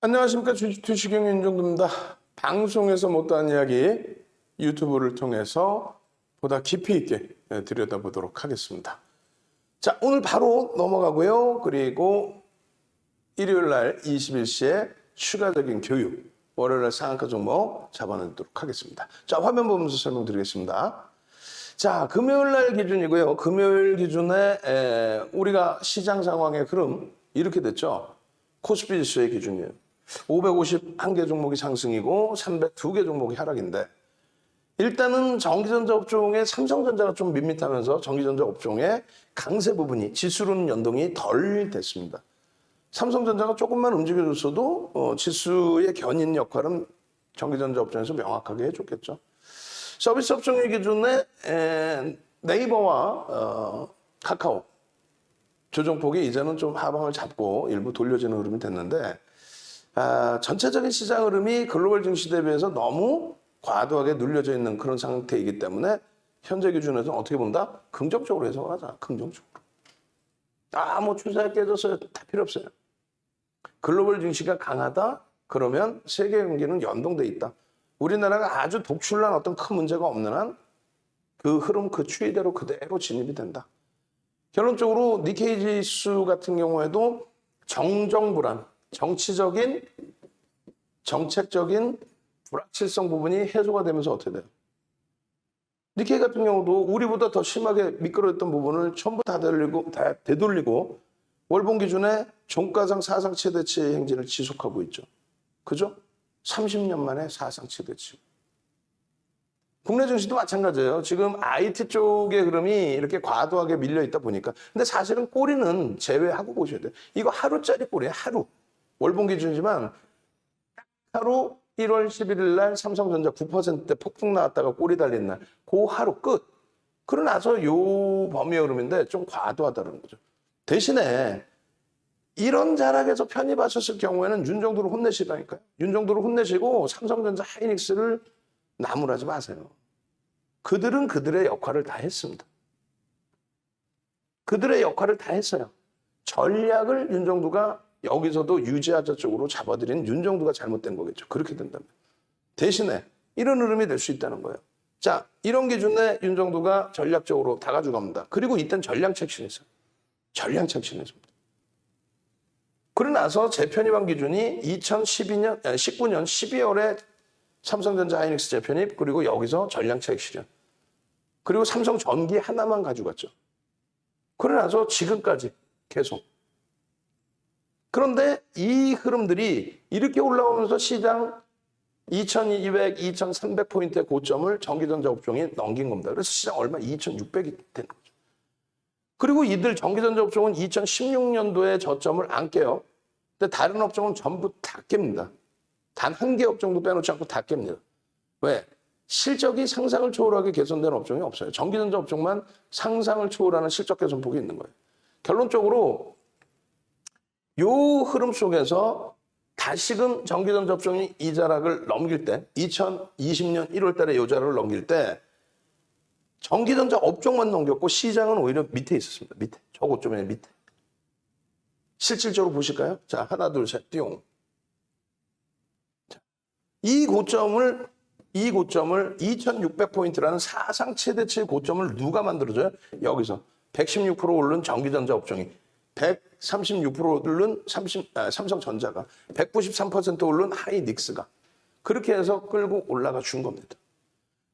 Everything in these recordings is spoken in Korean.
안녕하십니까. 주식형 윤정도입니다. 방송에서 못다한 이야기 유튜브를 통해서 보다 깊이 있게 들여다보도록 하겠습니다. 자, 오늘 바로 넘어가고요. 그리고 일요일 날 21시에 추가적인 교육, 월요일 날 상한가 종목 잡아내도록 하겠습니다. 자, 화면 보면서 설명드리겠습니다. 자, 금요일 날 기준이고요. 금요일 기준에 우리가 시장 상황의 흐름 이렇게 됐죠. 코스피 지수의 기준이에요. 551개 종목이 상승이고 302개 종목이 하락인데, 일단은 전기전자 업종의 삼성전자가 좀 밋밋하면서 전기전자 업종의 강세 부분이 지수로는 연동이 덜 됐습니다. 삼성전자가 조금만 움직여줬어도 지수의 견인 역할은 전기전자 업종에서 명확하게 해줬겠죠. 서비스 업종의 기준에 네이버와 카카오 조정폭이 이제는 좀 하방을 잡고 일부 돌려지는 흐름이 됐는데, 전체적인 시장 흐름이 글로벌 증시 대비해서 너무 과도하게 눌려져 있는 그런 상태이기 때문에 현재 기준에서는 어떻게 본다? 긍정적으로 해석을 하자. 긍정적으로. 뭐 추세가 깨졌어요. 다 필요 없어요. 글로벌 증시가 강하다? 그러면 세계 경기는 연동돼 있다. 우리나라가 아주 독출난 어떤 큰 문제가 없는 한 그 흐름, 그 추이대로 그대로 진입이 된다. 결론적으로 니케이 지수 같은 경우에도 정정불안, 정치적인, 정책적인 불확실성 부분이 해소가 되면서 어떻게 돼요? 니케이 같은 경우도 우리보다 더 심하게 미끄러졌던 부분을 전부 다 되돌리고 월봉 기준에 종가상 사상 최대치 행진을 지속하고 있죠. 그죠? 30년 만에 사상 최대치. 국내 증시도 마찬가지예요. 지금 IT 쪽의 흐름이 이렇게 과도하게 밀려 있다 보니까. 근데 사실은 꼬리는 제외하고 보셔야 돼요. 이거 하루짜리 꼬리예요. 하루. 월봉 기준이지만 하루 1월 11일 날 삼성전자 9%대 폭풍 나왔다가 꼬리 달린 날. 그 하루 끝. 그러고 나서 요 범위의 흐름인데 좀 과도하다는 거죠. 대신에 이런 자락에서 편입하셨을 경우에는 윤정도를 혼내시라니까요. 윤정도를 혼내시고 삼성전자 하이닉스를 나무라지 마세요. 그들은 그들의 역할을 다 했습니다. 그들의 역할을 다 했어요. 전략을 윤정도가 여기서도 유지하자 쪽으로 잡아들인 윤정도가 잘못된 거겠죠. 그렇게 된다면. 대신에 이런 흐름이 될 수 있다는 거예요. 자, 이런 기준에 윤정도가 전략적으로 다 가져갑니다. 그리고 이땐 전량 책신했어요. 전량 책신했습니다. 그러고 나서 재편입한 기준이 19년 12월에 삼성전자 하이닉스 재편입, 그리고 여기서 전량차익 실현. 그리고 삼성 전기 하나만 가져갔죠. 그러고 나서 지금까지 계속. 그런데 이 흐름들이 이렇게 올라오면서 시장 2200, 2300포인트의 고점을 전기전자 업종이 넘긴 겁니다. 그래서 시장 얼마? 2600이 된 거죠. 그리고 이들 전기전자 업종은 2016년도에 저점을 안 깨요. 근데 다른 업종은 전부 다 깹니다. 단 한 개 업종도 빼놓지 않고 다 깹니다. 왜? 실적이 상상을 초월하게 개선된 업종이 없어요. 전기전자 업종만 상상을 초월하는 실적 개선폭이 있는 거예요. 결론적으로 이 흐름 속에서 다시금 전기전자 업종이 이 자락을 넘길 때, 2020년 1월 달에 이 자락을 넘길 때 전기전자 업종만 넘겼고 시장은 오히려 밑에 있었습니다. 밑에. 저 고점의 밑에. 실질적으로 보실까요? 자, 하나, 둘, 셋, 띠용. 이 고점을 2600포인트라는 사상 최대치 고점을 누가 만들어줘요? 여기서 116% 오른 전기전자 업종이, 136% 오른 삼성전자가, 193% 오른 하이닉스가, 그렇게 해서 끌고 올라가 준 겁니다.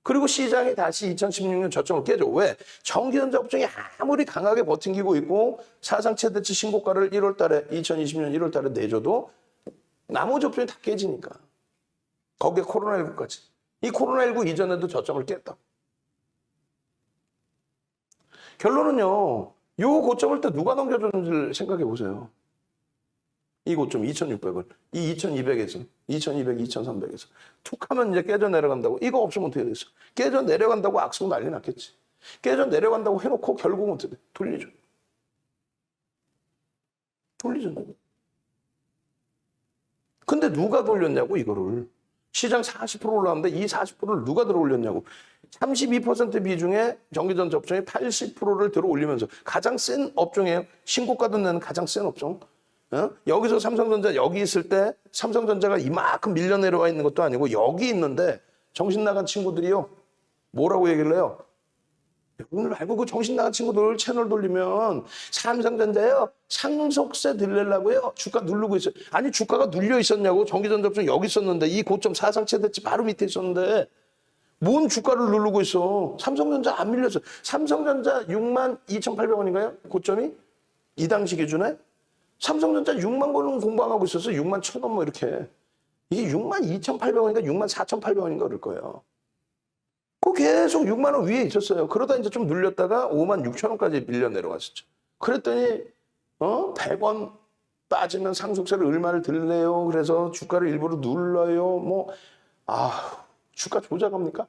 그리고 시장이 다시 2016년 저점을 깨죠. 왜? 전기전자 업종이 아무리 강하게 버팅기고 있고 사상 최대치 신고가를 1월 달에, 2020년 1월 달에 내줘도 나머지 업종이 다 깨지니까. 거기에 코로나19까지. 이 코로나19 이전에도 저점을 깼다. 결론은요, 이 고점을 또 누가 넘겨줬는지를 생각해 보세요. 이 고점 2600을, 이 2200에서, 2200, 2300에서 툭 하면 이제 깨져 내려간다고. 이거 없으면 어떻게 됐어? 깨져 내려간다고 악수고 난리 났겠지. 깨져 내려간다고 해놓고 결국은 어떻게 돼? 돌리죠. 근데 누가 돌렸냐고, 이거를. 시장 40% 올라왔는데 이 40%를 누가 들어 올렸냐고. 32% 비중의 전기전자 업종이 80%를 들어 올리면서 가장 센 업종이에요. 신고가도 내는 가장 센 업종. 여기서 삼성전자 여기 있을 때 삼성전자가 이만큼 밀려 내려와 있는 것도 아니고 여기 있는데 정신 나간 친구들이요. 뭐라고 얘기를 해요? 오늘 알고 그 정신 나간 친구들 채널 돌리면 삼성전자요 상속세 들려려고요 주가 누르고 있어요. 아니 주가가 눌려 있었냐고. 전기전자업종 여기 있었는데 이 고점 사상 최대치 바로 밑에 있었는데 뭔 주가를 누르고 있어. 삼성전자 안 밀렸어. 삼성전자 62,800원인가요? 고점이? 이 당시 기준에? 삼성전자 6만 원은 공방하고 있었어. 6만 1,000원 뭐 이렇게. 이게 62,800원인가 64,800원인가 그럴 거예요. 그 계속 6만 원 위에 있었어요. 그러다 이제 좀 눌렸다가 5만 6천 원까지 밀려 내려갔었죠. 그랬더니 100원 빠지면 상속세를 얼마를 들래요. 그래서 주가를 일부러 눌러요. 주가 조작합니까?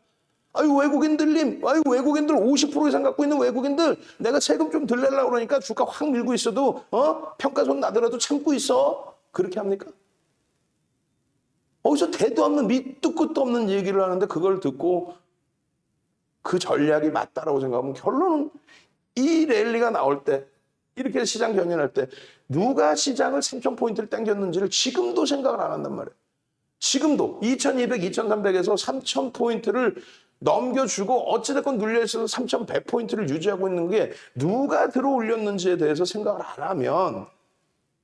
아유 외국인들님, 아유 외국인들 50% 이상 갖고 있는 외국인들 내가 세금 좀 덜 내려고 그러니까 주가 확 밀고 있어도 평가손 나더라도 참고 있어. 그렇게 합니까? 어디서 대도 없는 밑도 끝도 없는 얘기를 하는데 그걸 듣고 그 전략이 맞다라고 생각하면 결론은 이 랠리가 나올 때 이렇게 시장 견인할 때 누가 시장을 3,000포인트를 당겼는지를 지금도 생각을 안 한단 말이에요. 지금도 2,200, 2,300에서 3,000포인트를 넘겨주고 어찌됐건 눌려있어서 3,100포인트를 유지하고 있는 게 누가 들어올렸는지에 대해서 생각을 안 하면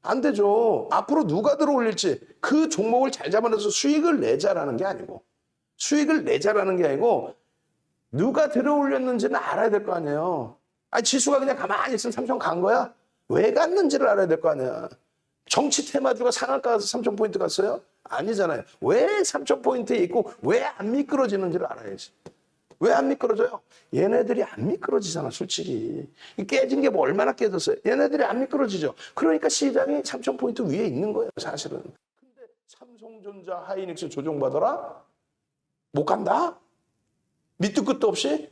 안 되죠. 앞으로 누가 들어올릴지 그 종목을 잘 잡아내서 수익을 내자라는 게 아니고 누가 들어올렸는지는 알아야 될 거 아니에요. 아니 지수가 그냥 가만히 있으면 3,000 간 거야? 왜 갔는지를 알아야 될 거 아니야. 정치 테마주가 상한가 가서 3,000포인트 갔어요? 아니잖아요. 왜 3,000포인트에 있고 왜 안 미끄러지는지를 알아야지. 왜 안 미끄러져요? 얘네들이 안 미끄러지잖아, 솔직히. 깨진 게 뭐 얼마나 깨졌어요? 얘네들이 안 미끄러지죠. 그러니까 시장이 3,000포인트 위에 있는 거예요, 사실은. 근데 삼성전자, 하이닉스 조정받아라? 못 간다? 밑도 끝도 없이?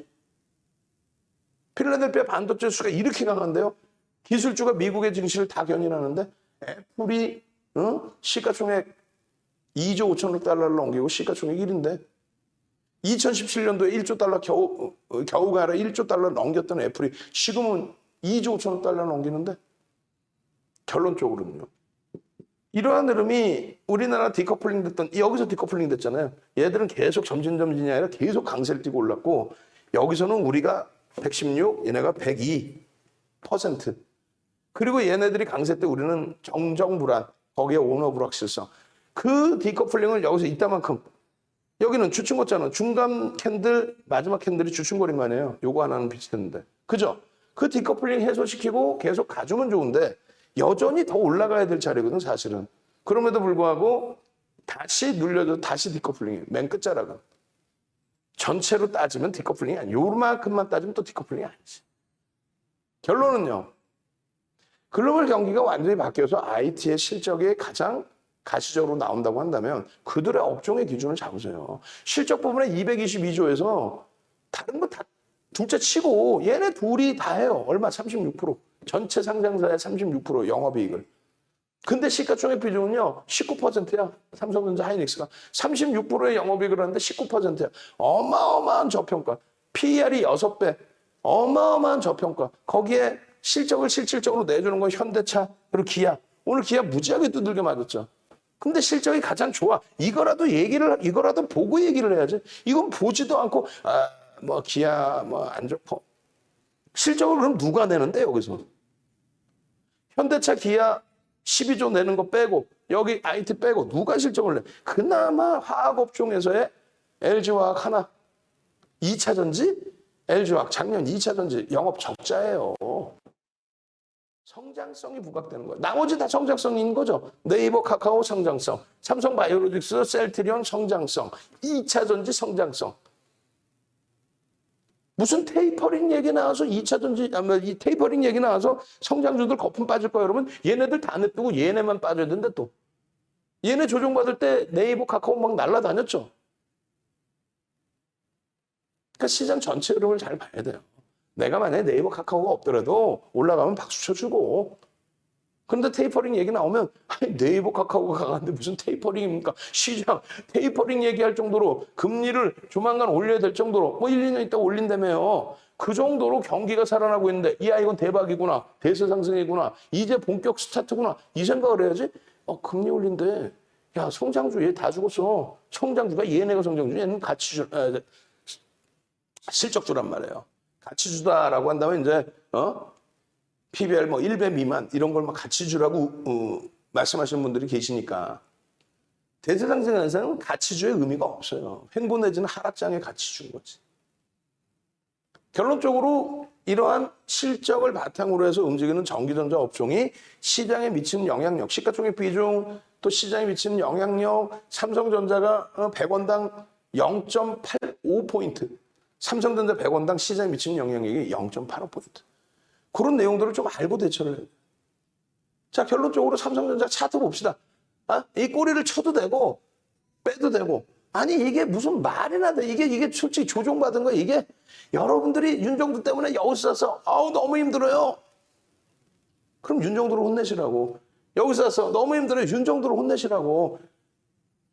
필라델피아 반도체 수가 이렇게 강한데요? 기술주가 미국의 증시를 다 견인하는데 애플이 시가총액 2조 5천억 달러를 넘기고 시가총액 1인데 2017년도에 1조 달러 겨우가 아니라 1조 달러 넘겼던 애플이 지금은 2조 5천억 달러 넘기는데 결론적으로는요. 이러한 흐름이 우리나라 디커플링 됐던 여기서 디커플링 됐잖아요. 얘들은 계속 점진점진이 아니라 계속 강세를 띠고 올랐고 여기서는 우리가 116, 얘네가 102%. 그리고 얘네들이 강세 때 우리는 정정불안, 거기에 오너불확실성. 그 디커플링을 여기서 이따만큼 여기는 주춤거잖아. 중간 캔들, 마지막 캔들이 주춤거린 거 아니에요. 요거 하나는 비슷했는데. 그죠? 그 디커플링 해소시키고 계속 가주면 좋은데 여전히 더 올라가야 될 자리거든, 사실은. 그럼에도 불구하고 다시 눌려도 다시 디커플링이에요. 맨 끝자락은. 전체로 따지면 디커플링이 아니에요. 요만큼만 따지면 또 디커플링이 아니지. 결론은요. 글로벌 경기가 완전히 바뀌어서 IT의 실적이 가장 가시적으로 나온다고 한다면 그들의 업종의 기준을 잡으세요. 실적 부분에 222조에서 다른 거 다 둘째 치고 얘네 둘이 다 해요. 얼마? 36%. 전체 상장사의 36% 영업이익을. 근데 시가총액 비중은요 19%야. 삼성전자 하이닉스가 36%의 영업이익을 하는데 19%야. 어마어마한 저평가. PER이 6배. 어마어마한 저평가. 거기에 실적을 실질적으로 내주는 건 현대차 그리고 기아. 오늘 기아 무지하게 두들겨 맞았죠. 근데 실적이 가장 좋아. 이거라도 보고 얘기를 해야지. 이건 보지도 않고 기아 안 좋고. 실적을 그럼 누가 내는데 여기서? 현대차 기아 12조 내는 거 빼고 여기 IT 빼고 누가 실적을 내? 그나마 화학업종에서의 LG화학 하나. 2차전지? LG화학 작년 2차전지 영업 적자예요. 성장성이 부각되는 거예요. 나머지 다 성장성이 있는 거죠. 네이버, 카카오 성장성, 삼성 바이오로직스, 셀트리온 성장성, 2차전지 성장성. 무슨 테이퍼링 얘기 나와서 2차전지, 이 테이퍼링 얘기 나와서 성장주들 거품 빠질 거예요. 여러분 얘네들 다 냅두고 얘네만 빠져야 되는데 또. 얘네 조정받을 때 네이버, 카카오 막 날라다녔죠. 그러니까 시장 전체 흐름을 잘 봐야 돼요. 내가 만약에 네이버 카카오가 없더라도 올라가면 박수 쳐주고 그런데 테이퍼링 얘기 나오면 아니, 네이버 카카오가 강한데 무슨 테이퍼링입니까? 시장 테이퍼링 얘기할 정도로 금리를 조만간 올려야 될 정도로 뭐 1, 2년 있다 올린다며요. 그 정도로 경기가 살아나고 있는데 이야 이건 대박이구나. 대세 상승이구나. 이제 본격 스타트구나. 이 생각을 해야지. 금리 올린대. 야 성장주 얘 다 죽었어. 성장주가 얘네가 성장주 얘는 가치주 실적주란 말이에요. 가치주다라고 한다면 이제 PBR 뭐 1배 미만 이런 걸 막 가치주라고 말씀하시는 분들이 계시니까 대세 상승에서는 가치주의 의미가 없어요. 횡보 내지는 하락장의 가치주인 거지. 결론적으로 이러한 실적을 바탕으로 해서 움직이는 전기전자 업종이 시장에 미치는 영향력, 시가총액 비중, 또 시장에 미치는 영향력, 삼성전자가 100원당 0.85포인트, 삼성전자 100원당 시장에 미치는 영향력이 0.85포인트. 그런 내용들을 좀 알고 대처를 해야 돼요. 자, 결론적으로 삼성전자 차트 봅시다. 이 꼬리를 쳐도 되고, 빼도 되고. 아니, 이게 무슨 말이나 돼. 이게 솔직히 조종받은 거 이게 여러분들이 윤정두 때문에 여기서 와서, 너무 힘들어요. 그럼 윤정두를 혼내시라고. 여기서 와서 너무 힘들어요. 윤정두를 혼내시라고.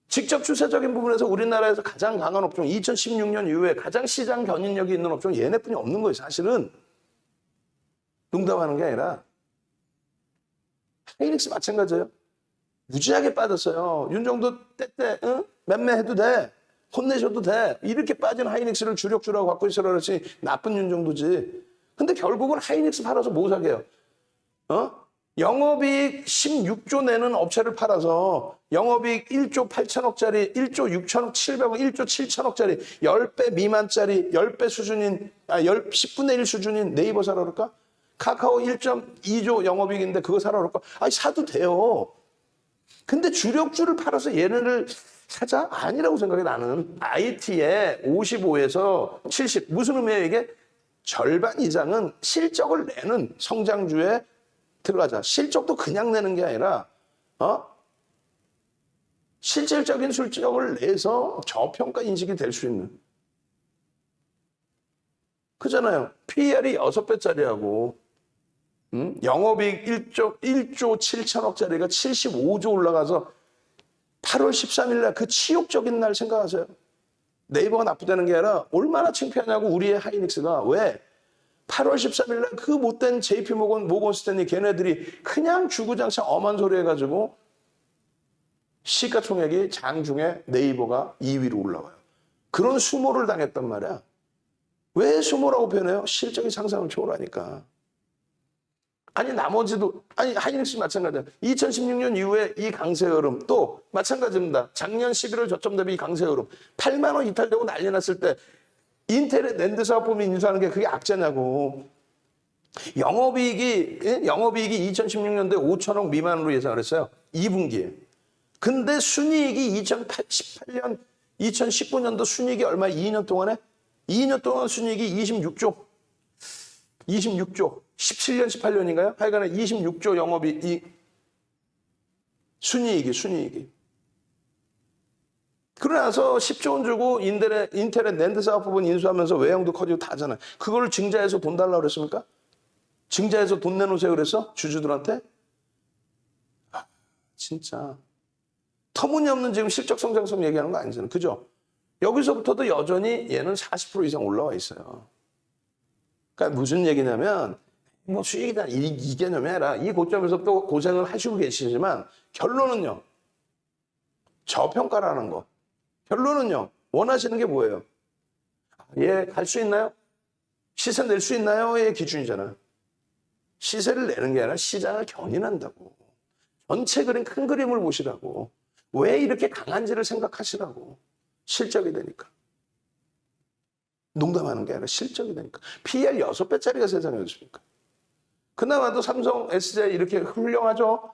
직접 추세적인 부분에서 우리나라에서 가장 강한 업종, 2016년 이후에 가장 시장 견인력이 있는 업종 얘네뿐이 없는 거예요, 사실은. 농담하는 게 아니라 하이닉스 마찬가지예요. 무지하게 빠졌어요. 윤정도 때때 맴매해도 돼. 혼내셔도 돼. 이렇게 빠진 하이닉스를 주력주라고 갖고 있으라 그렇지 나쁜 윤정도지. 근데 결국은 하이닉스 팔아서 뭐 사게요? 영업이익 16조 내는 업체를 팔아서 영업이익 1조 8천억짜리, 1조 6천억 700억, 1조 7천억짜리 10배 미만짜리 10배 수준인, 10분의 1 수준인 네이버 사라 그럴까? 카카오 1.2조 영업이익인데 그거 사라 그럴까? 사도 돼요. 근데 주력주를 팔아서 얘네를 사자? 아니라고 생각해 나는. IT에 55에서 70. 무슨 의미예요 이게? 절반 이상은 실적을 내는 성장주에 들어가자. 실적도 그냥 내는 게 아니라 실질적인 실적을 내서 저평가 인식이 될 수 있는. 그잖아요. PER이 6배짜리하고 영업이익 1조 7천억짜리가 75조 올라가서 8월 13일 날 그 치욕적인 날 생각하세요. 네이버가 나쁘다는 게 아니라 얼마나 창피하냐고 우리의 하이닉스가. 왜? 8월 13일 날 그 못된 JP 모건 스탠리 걔네들이 그냥 주구장창 엄한 소리 해가지고 시가총액이 장중에 네이버가 2위로 올라와요. 그런 수모를 당했단 말이야. 왜 수모라고 표현해요? 실적이 상상을 초월하니까. 아니 나머지도 하이닉스 마찬가지야. 2016년 이후에 이 강세 흐름 또 마찬가지입니다. 작년 11월 저점 대비 이 강세 흐름 8만 원 이탈되고 난리 났을 때 인텔의 낸드 사업부문 인수하는 게 그게 악재냐고. 영업이익이 2016년도에 5천억 미만으로 예상을 했어요. 2분기에. 근데 순이익이 2018년 2019년도 순이익이 얼마? 2년 동안에 2년 동안 순이익이 26조 17년 18년인가요? 하여간에 26조 영업이익 순이익이 그러나서 10조 원 주고 인텔의 낸드 사업 부분 인수하면서 외형도 커지고 다 하잖아요. 그걸 증자해서 돈 달라고 그랬습니까? 증자해서 돈 내놓으세요 그랬어? 주주들한테? 진짜 터무니없는 지금 실적 성장성 얘기하는 거 아니잖아요. 그죠? 여기서부터도 여전히 얘는 40% 이상 올라와 있어요. 그러니까 무슨 얘기냐면 뭐 수익이다 이 개념이 아니라 이 고점에서 또 고생을 하시고 계시지만 결론은요. 저평가라는 거. 결론은요. 원하시는 게 뭐예요? 얘 갈 수 있나요? 시세 낼 수 있나요?의 기준이잖아요. 시세를 내는 게 아니라 시장을 견인한다고. 전체 그림 큰 그림을 보시라고. 왜 이렇게 강한지를 생각하시라고. 실적이 되니까. 농담하는 게 아니라 실적이 되니까. PER 6배짜리가 세상에 어딨습니까? 그나마도 삼성, SJ 이렇게 훌륭하죠.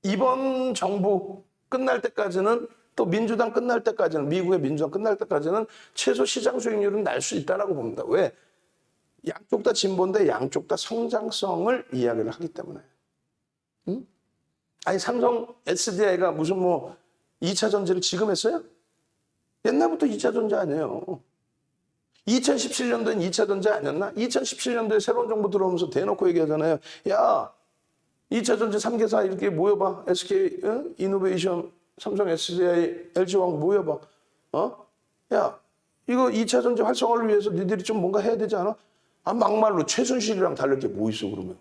이번 정부 끝날 때까지는 또 민주당 끝날 때까지는 미국의 민주당 끝날 때까지는 최소 시장 수익률은 날 수 있다라고 봅니다. 왜? 양쪽 다 진보인데 양쪽 다 성장성을 이야기를 하기 때문에. 응? 아니 삼성, SDI가 무슨 뭐 2차 전지를 지금 했어요? 옛날부터 2차 전지 아니에요. 2017년도엔 2차 전지 아니었나? 2017년도에 새로운 정부 들어오면서 대놓고 얘기하잖아요. 야, 2차 전지 3개사 이렇게 모여봐. SK 이노베이션, 삼성 SDI, LG화학 모여봐. 야, 이거 2차 전지 활성화를 위해서 니들이 좀 뭔가 해야 되지 않아? 막말로 최순실이랑 다를 게 뭐 있어 그러면.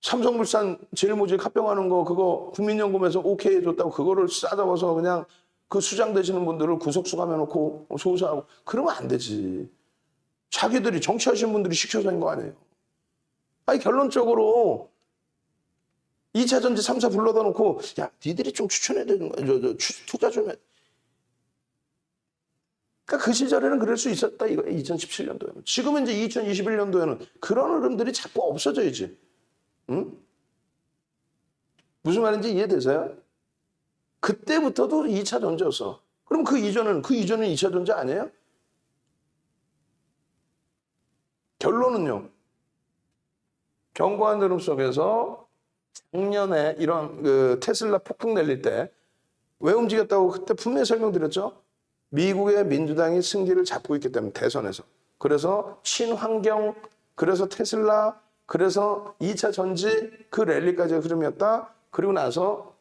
삼성물산 제일모직 합병하는 거 그거 국민연금에서 오케이 해줬다고 그거를 싸잡아서 그냥 그 수장 되시는 분들을 구속수감해놓고 소수하고 그러면 안 되지. 자기들이 정치하시는 분들이 시켜서 한 거 아니에요. 아니 결론적으로 2차 전지 3사 불러다 놓고 야 니들이 좀 추천해야 되는 거야. 투자 좀 해. 그러니까 그 시절에는 그럴 수 있었다 이거 2017년도에는. 지금은 이제 2021년도에는 그런 흐름들이 자꾸 없어져야지. 응? 무슨 말인지 이해되세요? 그때부터도 2차 전지였어. 그럼 그 이전은 2차 전지 아니에요? 결론은요. 견고한 흐름 속에서 작년에 이런 그 테슬라 폭풍 내릴 때 왜 움직였다고 그때 분명히 설명드렸죠? 미국의 민주당이 승기를 잡고 있기 때문에 대선에서. 그래서 친환경, 그래서 테슬라, 그래서 2차 전지 그 랠리까지의 흐름이었다. 그리고 나서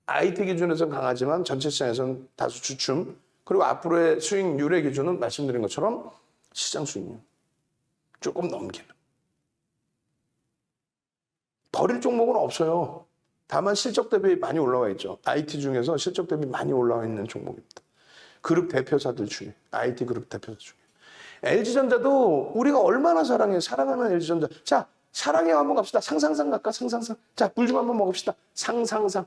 IT 기준에서는 강하지만 전체 시장에서는 다소 주춤. 그리고 앞으로의 수익률의 기준은 말씀드린 것처럼 시장 수익률. 조금 넘기는. 버릴 종목은 없어요. 다만 실적 대비 많이 올라와 있죠. IT 중에서 실적 대비 많이 올라와 있는 종목입니다. 그룹 대표사들 중에, IT 그룹 대표사 중에. LG전자도 우리가 얼마나 사랑해. 사랑하는 LG전자. 자, 사랑해 한번 갑시다. 상상상 갈까? 상상상. 자, 물 좀 한번 먹읍시다. 상상상.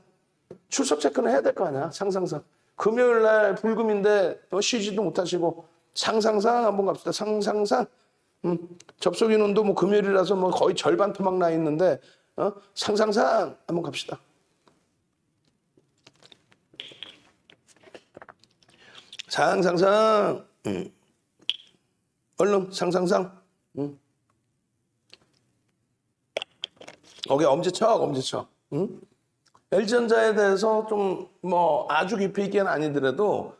출석 체크는 해야 될 거 아니야. 상상상. 금요일 날 불금인데 쉬지도 못하시고 상상상 한번 갑시다. 상상상. 접속 인원도 뭐 금요일이라서 뭐 거의 절반 토막 나 있는데 상상상 한번 갑시다. 상상상. 얼른 상상상. 거기 엄지척. LG전자에 대해서 좀 뭐 아주 깊이 있게는 아니더라도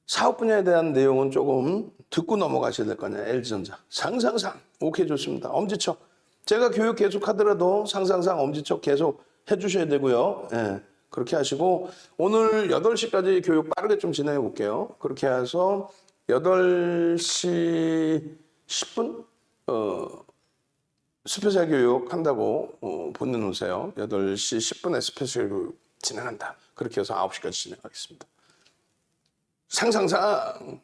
사업 분야에 대한 내용은 조금 듣고 넘어가셔야 될 거냐. LG전자. 상상상. 오케이 좋습니다. 엄지척. 제가 교육 계속 하더라도 상상상 엄지척 계속 해주셔야 되고요. 예, 그렇게 하시고 오늘 8시까지 교육 빠르게 좀 진행해 볼게요. 그렇게 해서 8시 10분 스페셜 교육 한다고 보내놓으세요. 8시 10분에 스페셜 교육 진행한다. 그렇게 해서 9시까지 진행하겠습니다. 상상상.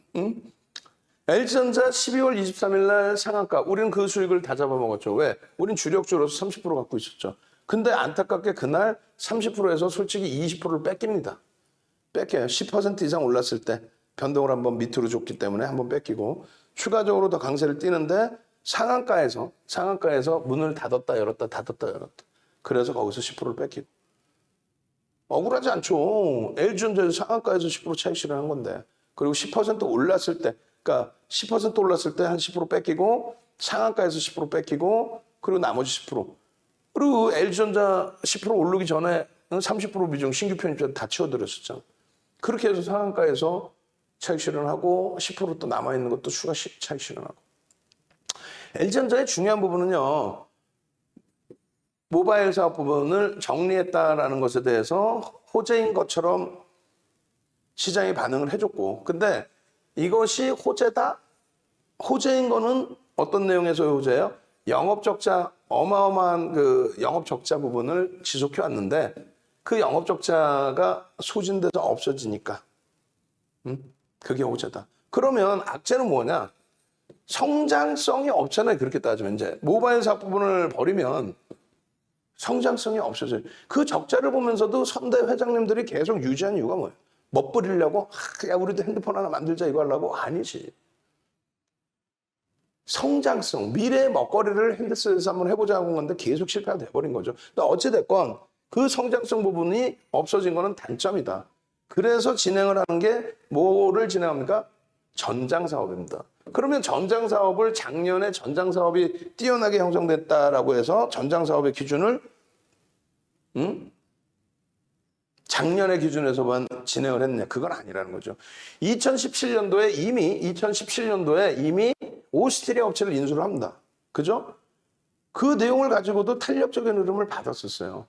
LG전자 12월 23일 날 상한가. 우리는 그 수익을 다 잡아먹었죠. 왜? 우린 주력주로서 30% 갖고 있었죠. 근데 안타깝게 그날 30%에서 솔직히 20%를 뺏깁니다. 뺏겨요. 10% 이상 올랐을 때 변동을 한번 밑으로 줬기 때문에 한번 뺏기고 추가적으로 더 강세를 띄는데 상한가에서 문을 닫았다 열었다. 그래서 거기서 10%를 뺏기고. 억울하지 않죠. LG전자에서 상한가에서 10% 차익 실현한 건데. 그리고 10% 올랐을 때, 그러니까 10% 올랐을 때 한 10% 뺏기고 상한가에서 10% 뺏기고 그리고 나머지 10%. 그리고 LG전자 10% 오르기 전에 30% 비중 신규 편입자 다 치워드렸었잖아. 그렇게 해서 상한가에서 차익 실현하고 10% 또 남아있는 것도 추가 차익 실현하고. LG전자의 중요한 부분은요. 모바일 사업 부분을 정리했다라는 것에 대해서 호재인 것처럼 시장이 반응을 해줬고, 근데 이것이 호재다? 호재인 거는 어떤 내용에서의 호재예요? 영업적자, 어마어마한 그 영업적자 부분을 지속해 왔는데 그 영업적자가 소진돼서 없어지니까 그게 호재다. 그러면 악재는 뭐냐? 성장성이 없잖아요. 그렇게 따지면 이제 모바일 사업 부분을 버리면 성장성이 없어져요. 그 적자를 보면서도 선대 회장님들이 계속 유지한 이유가 뭐예요? 멋부리려고? 야, 우리도 핸드폰 하나 만들자 이거 하려고? 아니지. 성장성, 미래의 먹거리를 핸드셋에서 한번 해보자 한 건데 계속 실패가 돼버린 거죠. 근데 어찌됐건 그 성장성 부분이 없어진 거는 단점이다. 그래서 진행을 하는 게 뭐를 진행합니까? 전장사업입니다. 그러면 전장사업을 작년에 전장사업이 뛰어나게 형성됐다라고 해서 전장사업의 기준을 작년의 기준에서만 진행을 했냐? 그건 아니라는 거죠. 2017년도에 이미 오스트리아 업체를 인수를 합니다. 그죠? 그 내용을 가지고도 탄력적인 흐름을 받았었어요.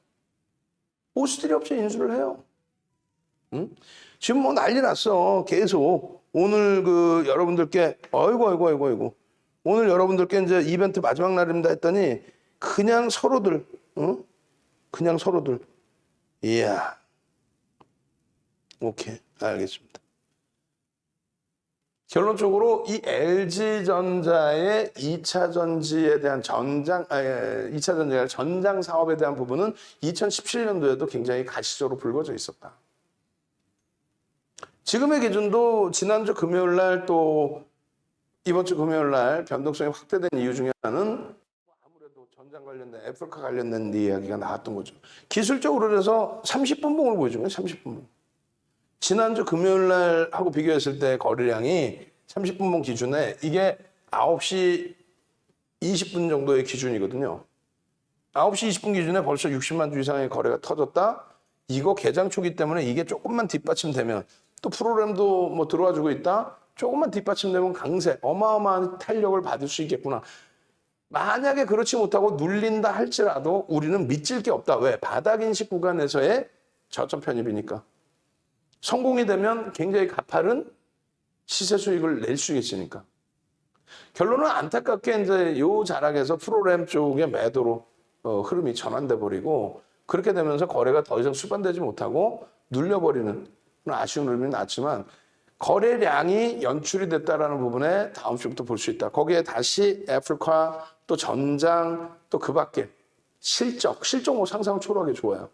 보수들이 없이 인수를 해요. 응? 지금 뭐 난리 났어. 계속. 오늘 그 여러분들께, 아이고. 오늘 여러분들께 이제 이벤트 마지막 날입니다 했더니 그냥 서로들, 응? 그냥 서로들. 이야. 오케이. 알겠습니다. 결론적으로 이 LG전자의 2차 전지에 대한 2차 전지가 전장 사업에 대한 부분은 2017년도에도 굉장히 가시적으로 불거져 있었다. 지금의 기준도 지난주 금요일 날 또 이번 주 금요일 날 변동성이 확대된 이유 중에 하나는 아무래도 전장 관련된 애플카 관련된 이야기가 나왔던 거죠. 기술적으로 그래서 30분봉을 보여준 거예요. 30분봉. 지난주 금요일 날 하고 비교했을 때 거래량이 30분봉 기준에 이게 9시 20분 정도의 기준이거든요. 9시 20분 기준에 벌써 60만 주 이상의 거래가 터졌다. 이거 개장 초기 때문에 이게 조금만 뒷받침되면 또 프로그램도 뭐 들어와 주고 있다. 조금만 뒷받침되면 강세, 어마어마한 탄력을 받을 수 있겠구나. 만약에 그렇지 못하고 눌린다 할지라도 우리는 믿질 게 없다. 왜? 바닥 인식 구간에서의 저점 편입이니까. 성공이 되면 굉장히 가파른 시세 수익을 낼 수 있으니까. 결론은 안타깝게 이제 요 자락에서 프로그램 쪽의 매도로 흐름이 전환돼 버리고 그렇게 되면서 거래가 더 이상 수반되지 못하고 눌려버리는 그런 아쉬운 흐름이 났지만 거래량이 연출이 됐다라는 부분에 다음 주부터 볼 수 있다. 거기에 다시 애플카 또 전장 또 그 밖에 실적 뭐 상상 초월하게 좋아요.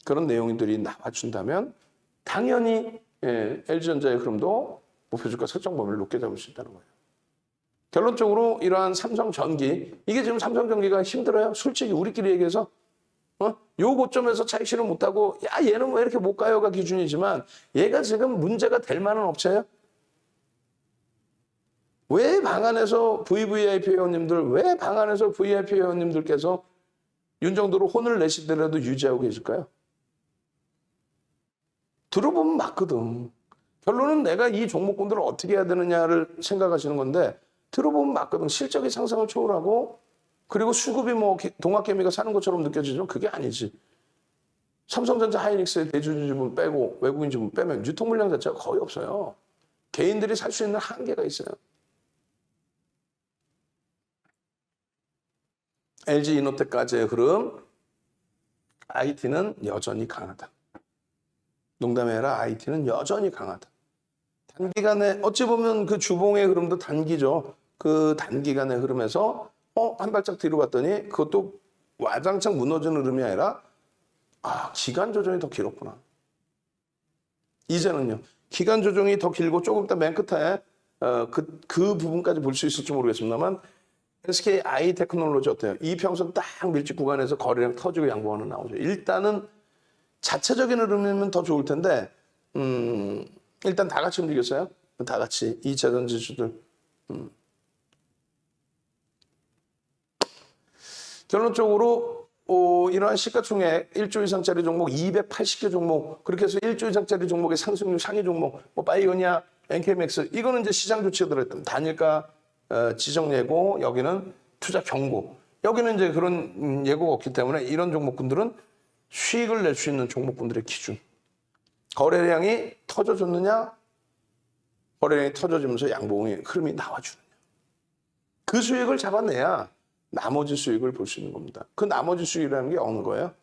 그런 내용들이 나와준다면 당연히 LG전자의 흐름도 목표주가 설정 범위를 높게 잡을 수 있다는 거예요. 결론적으로 이러한 삼성전기, 이게 지금 삼성전기가 힘들어요. 솔직히 우리끼리 얘기해서 요 고점에서 차익 실현 못하고 야 얘는 왜 이렇게 못 가요가 기준이지만 얘가 지금 문제가 될 만한 업체예요. 왜 방안에서 VVIP 회원님들, 왜 방안에서 VIP 회원님들께서 윤정도로 혼을 내시더라도 유지하고 계실까요? 들어보면 맞거든. 결론은 내가 이 종목군들을 어떻게 해야 되느냐를 생각하시는 건데 들어보면 맞거든. 실적이 상상을 초월하고 그리고 수급이 뭐 동학개미가 사는 것처럼 느껴지지만 그게 아니지. 삼성전자 하이닉스의 대주주 지분 빼고 외국인 지분 빼면 유통 물량 자체가 거의 없어요. 개인들이 살 수 있는 한계가 있어요. LG 이노텍까지의 흐름, IT는 여전히 강하다. 농담해라, IT는 여전히 강하다. 단기간에 어찌 보면 그 주봉의 흐름도 단기죠. 그 단기간의 흐름에서 한 발짝 뒤로 갔더니 그것도 와장창 무너지는 흐름이 아니라 기간 조정이 더 길었구나. 이제는요. 기간 조정이 더 길고 조금 이따 맨 끝에 그 부분까지 볼 수 있을지 모르겠습니다만 SK 아이테크놀로지 어때요? 이평선 딱 밀집 구간에서 거래량 터지고 양봉하는 나오죠. 일단은 자체적인 흐름이면 더 좋을 텐데 일단 다 같이 움직였어요. 다 같이 2차 전지주들. 결론적으로 이러한 시가총액 1조 이상짜리 종목 280개 종목 그렇게 해서 1조 이상짜리 종목의 상승률 상위 종목 뭐 바이오니아, NK맥스 이거는 이제 시장 조치가 들어있던 단일가 지정 예고 여기는 투자 경고 여기는 이제 그런 예고가 없기 때문에 이런 종목군들은 수익을 낼 수 있는 종목군들의 기준 거래량이 터져줬느냐 거래량이 터져지면서 양봉의 흐름이 나와주느냐 그 수익을 잡아내야 나머지 수익을 볼 수 있는 겁니다. 그 나머지 수익이라는 게 어느 거예요?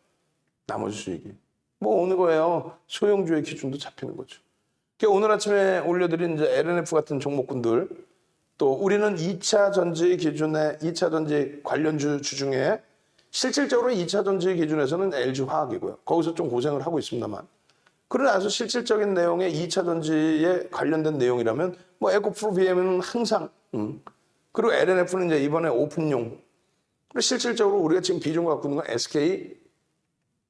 나머지 수익이. 뭐 어느 거예요? 소형주의 기준도 잡히는 거죠. 그러니까 오늘 아침에 올려드린 이제 LNF 같은 종목군들 또 우리는 2차 전지 기준의 2차 전지 관련주 중에 실질적으로 2차 전지 기준에서는 LG화학이고요. 거기서 좀 고생을 하고 있습니다만 그러나서 실질적인 내용의 2차 전지에 관련된 내용이라면 뭐 에코프로 BM은 항상 그리고 LNF는 이제 이번에 오픈용 그리고 실질적으로 우리가 지금 비중 갖고 있는 건 SK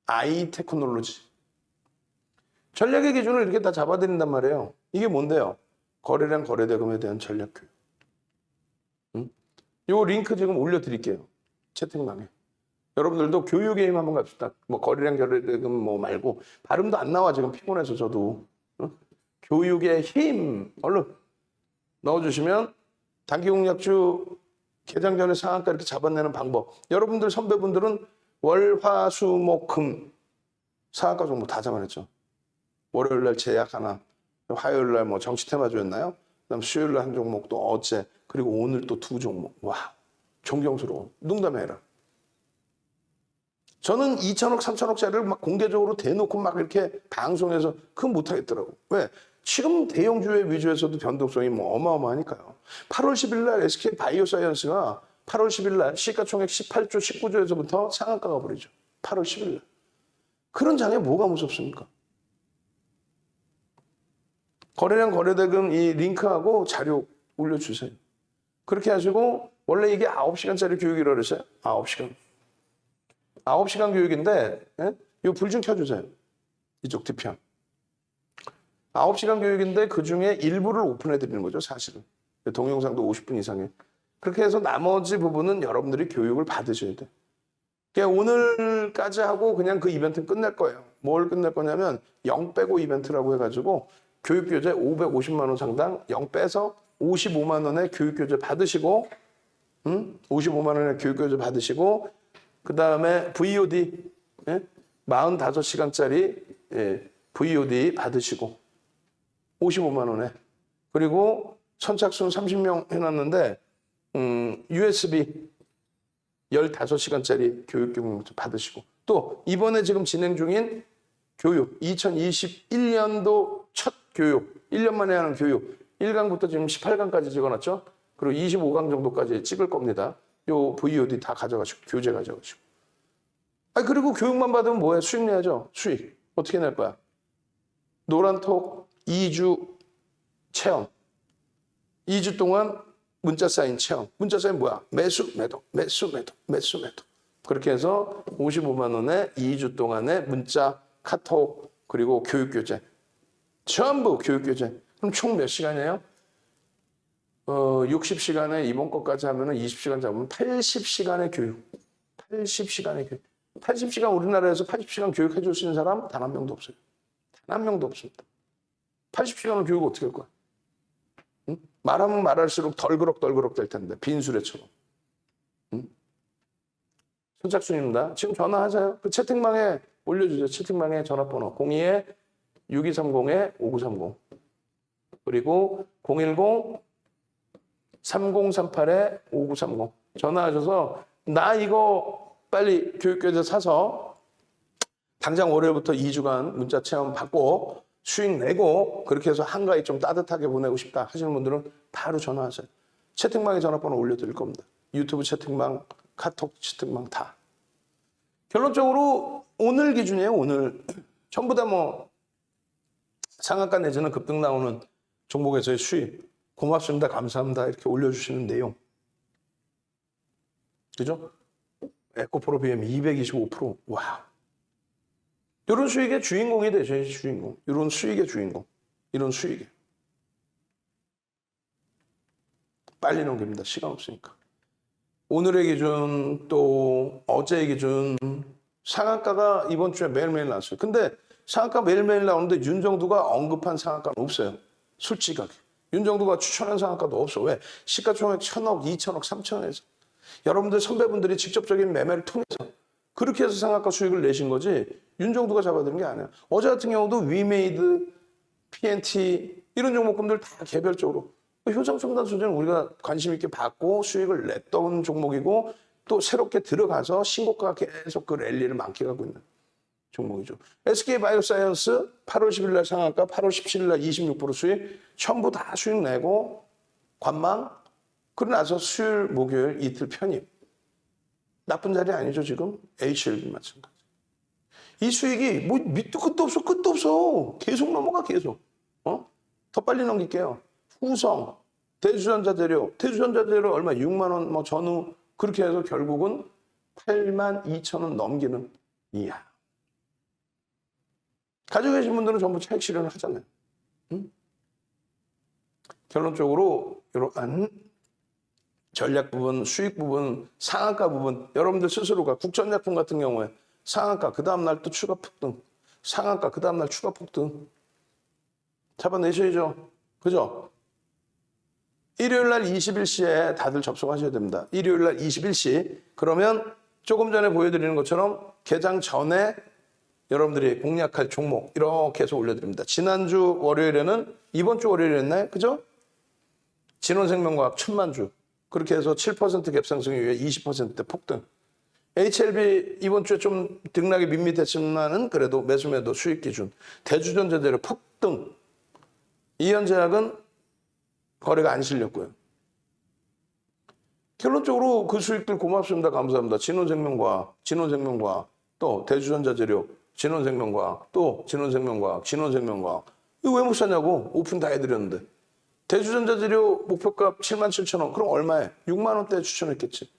아이테크놀로지 전략의 기준을 이렇게 다 잡아드린단 말이에요. 이게 뭔데요? 거래량 거래대금에 대한 전략 교육. 요 링크 지금 올려드릴게요. 채팅방에. 여러분들도 교육 게임 한번 갑시다. 뭐 거래량 거래대금 뭐 말고 발음도 안 나와 지금 피곤해서 저도. 교육의 힘 얼른 넣어주시면 단기 공략주 개장 전에 상한가 이렇게 잡아내는 방법. 여러분들 선배분들은 월, 화, 수, 목, 금 상한가 종목 다 잡아냈죠. 월요일 날 제약 하나, 화요일 날 뭐 정치 테마주였나요? 그다음 수요일 날 한 종목 또 어제, 그리고 오늘 또 두 종목. 와, 존경스러워. 농담해라. 저는 2천억, 3천억짜리를 막 공개적으로 대놓고 막 이렇게 방송에서 그건 못하겠더라고. 왜? 지금 대형주의 위주에서도 변동성이 뭐 어마어마하니까요. 8월 10일 날 SK 바이오사이언스가 8월 10일 날 시가총액 18조, 19조에서부터 상한가가 버리죠. 8월 10일 날. 그런 장에 뭐가 무섭습니까? 거래량 거래대금 이 링크하고 자료 올려주세요. 그렇게 하시고 원래 이게 9시간짜리 교육이라고 그랬어요. 9시간. 9시간 교육인데 이 불 좀 켜주세요. 이쪽 뒤편. 9시간 교육인데 그중에 일부를 오픈해 드리는 거죠. 사실은. 동영상도 50분 이상에. 그렇게 해서 나머지 부분은 여러분들이 교육을 받으셔야 돼. 그냥 오늘까지 하고 그냥 그 이벤트는 끝낼 거예요. 뭘 끝낼 거냐면 0 빼고 이벤트라고 해가지고 교육교재 550만 원 상당 0 빼서 55만 원의 교육교재 받으시고 55만 원의 교육교재 받으시고 그 다음에 VOD 45시간짜리 VOD 받으시고 55만 원에 그리고 선착순 30명 해놨는데 USB 15시간짜리 교육 경험 받으시고 또 이번에 지금 진행 중인 교육 2021년도 첫 교육 1년 만에 하는 교육 1강부터 지금 18강까지 찍어놨죠. 그리고 25강 정도까지 찍을 겁니다. 요 VOD 다 가져가시고 교재 가져가시고. 그리고 교육만 받으면 뭐해? 수익 내야죠. 수익. 어떻게 낼 거야? 노란톡 2주 체험. 2주 동안 문자 사인 체험. 문자 사인 뭐야? 매수, 매도, 매수, 매도, 매수, 매도. 그렇게 해서 55만 원에 2주 동안의 문자, 카톡, 그리고 교육교재. 전부 교육교재. 그럼 총 몇 시간이에요? 60시간에 이번 것까지 하면 20시간 잡으면 80시간의 교육. 80시간의 교육. 80시간 우리나라에서 80시간 교육해 줄 수 있는 사람 단 한 명도 없어요. 단 한 명도 없습니다. 80시간을 교육 어떻게 할 거야? 응? 말하면 말할수록 덜그럭 될 텐데 빈수레처럼. 응? 선착순입니다. 지금 전화하세요. 그 채팅방에 올려주세요. 채팅방에 전화번호 02-6230-5930 그리고 010-3038-5930 전화하셔서 나 이거 빨리 교육교재 사서 당장 월요일부터 2주간 문자 체험 받고 수익 내고 그렇게 해서 한가위 좀 따뜻하게 보내고 싶다 하시는 분들은 바로 전화하세요. 채팅방에 전화번호 올려드릴 겁니다. 유튜브 채팅방, 카톡 채팅방 다. 결론적으로 오늘 기준이에요. 오늘 전부 다 뭐 상한가 내지는 급등 나오는 종목에서의 수익 고맙습니다. 감사합니다. 이렇게 올려주시는 내용. 그죠? 에코프로 BM 225%. 와. 이런 수익의 주인공이 되셔야지, 주인공. 이런 수익의 주인공. 이런 수익에. 빨리 넘깁니다. 시간 없으니까. 오늘의 기준, 또 어제의 기준, 상한가가 이번 주에 매일매일 나왔어요. 근데 상한가 매일매일 나오는데 윤정두가 언급한 상한가는 없어요. 솔직하게. 윤정두가 추천한 상한가도 없어. 왜? 시가총액 1,000억, 2,000억, 3,000억에서. 여러분들 선배분들이 직접적인 매매를 통해서 그렇게 해서 상한가 수익을 내신 거지 윤정두가 잡아드는 게 아니야. 어제 같은 경우도 위메이드, PNT 이런 종목군들 다 개별적으로 효성첨단 소재는 우리가 관심 있게 받고 수익을 냈던 종목이고 또 새롭게 들어가서 신고가가 계속 그 랠리를 만끽하고 있는 종목이죠. SK 바이오사이언스 8월 10일 날 상한가, 8월 17일 날 26% 수익 전부 다 수익 내고 관망 그러고 나서 수요일, 목요일 이틀 편입. 나쁜 자리 아니죠, 지금? HLB 마찬가지. 이 수익이 뭐 밑도 끝도 없어, 끝도 없어. 계속 넘어가, 계속. 더 빨리 넘길게요. 후성, 대주전자재료 얼마? 6만 원, 뭐 전후. 그렇게 해서 결국은 8만 2천 원 넘기는, 이야. 가지고 계신 분들은 전부 차익 실현을 하잖아요. 응? 결론적으로, 이러한 전략 부분, 수익 부분, 상한가 부분, 여러분들 스스로가 국전약품 같은 경우에 상한가, 그 다음날 또 추가 폭등, 상한가, 그 다음날 추가 폭등. 잡아내셔야죠. 그죠? 일요일 날 21시에 다들 접속하셔야 됩니다. 일요일 날 21시. 그러면 조금 전에 보여드리는 것처럼 개장 전에 여러분들이 공략할 종목 이렇게 해서 올려드립니다. 지난주 월요일에는 이번 주 월요일에 했나요? 그죠? 진원생명과학 천만주. 그렇게 해서 7% 갭상승 이후에 20%대 폭등. HLB 이번 주에 좀 등락이 밋밋했지만은 그래도 매수매도 수익 기준. 대주전자재료 폭등. 이현제약은 거래가 안 실렸고요. 결론적으로 그 수익들 고맙습니다. 감사합니다. 진원생명과학, 또 대주전자재료, 진원생명과학, 또 진원생명과학. 이거 왜 못 사냐고 오픈 다 해드렸는데. 대주전자재료 목표가 77,000원. 그럼 얼마에? 6만 원대에 추천했겠지.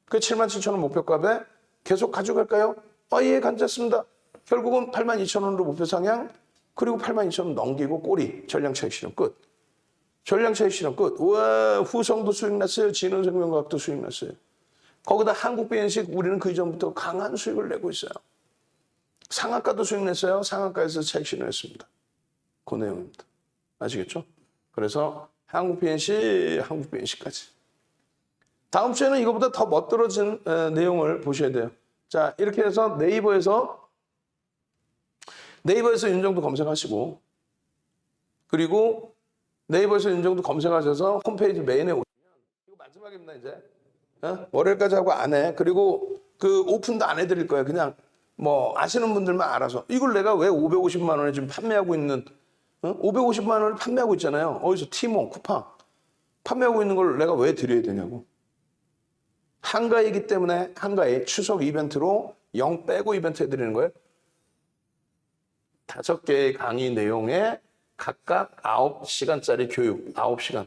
그 77,000원 목표값에 계속 가져갈까요? 예, 괜찮습니다. 결국은 82,000원으로 목표 상향, 그리고 82,000원 넘기고 꼬리, 전량차익 실현 끝. 전량차익 실현 끝. 와, 후성도 수익 났어요. 진원생명과학도 수익 났어요. 거기다 한국비엔식 우리는 그 이전부터 강한 수익을 내고 있어요. 상한가도 수익 냈어요. 상한가에서 차익 실현했습니다. 그 내용입니다. 아시겠죠? 그래서 한국비엔식까지. 다음 주에는 이거보다 더 멋들어진 내용을 보셔야 돼요. 자, 이렇게 해서 네이버에서 윤정도 검색하시고, 그리고 네이버에서 윤정도 검색하셔서 홈페이지 메인에 오시면, 이거 마지막입니다, 이제. 월요일까지 하고 안 해. 그리고 그 오픈도 안 해드릴 거예요. 그냥 뭐 아시는 분들만 알아서. 이걸 내가 왜 550만 원에 지금 판매하고 있는, 550만 원을 판매하고 있잖아요. 어디서 티몬, 쿠팡. 판매하고 있는 걸 내가 왜 드려야 되냐고. 한가위이기 때문에 한가위 추석 이벤트로 0 빼고 이벤트 해드리는 거예요. 5개의 강의 내용에 각각 9시간짜리 교육, 9시간.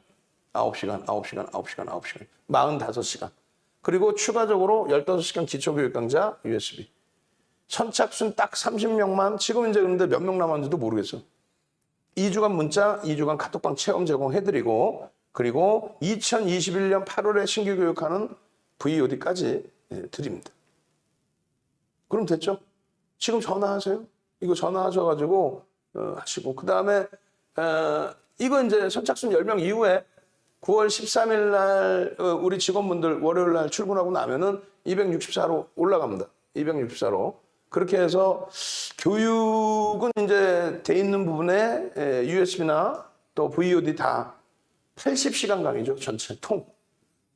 45시간. 그리고 추가적으로 15시간 기초교육 강좌 USB. 선착순 딱 30명만, 지금 이제 그런데 몇 명 남았는지도 모르겠어. 2주간 문자, 2주간 카톡방 체험 제공해드리고, 그리고 2021년 8월에 신규 교육하는 VOD까지 드립니다. 그럼 됐죠? 지금 전화하세요. 이거 전화하셔가지고 하시고, 그 다음에 이거 이제 선착순 10명 이후에 9월 13일 날 우리 직원분들 월요일 날 출근하고 나면은 264로 올라갑니다. 264로. 그렇게 해서 교육은 이제 돼 있는 부분에 USB나 또 VOD 다 80시간 강의죠. 전체 통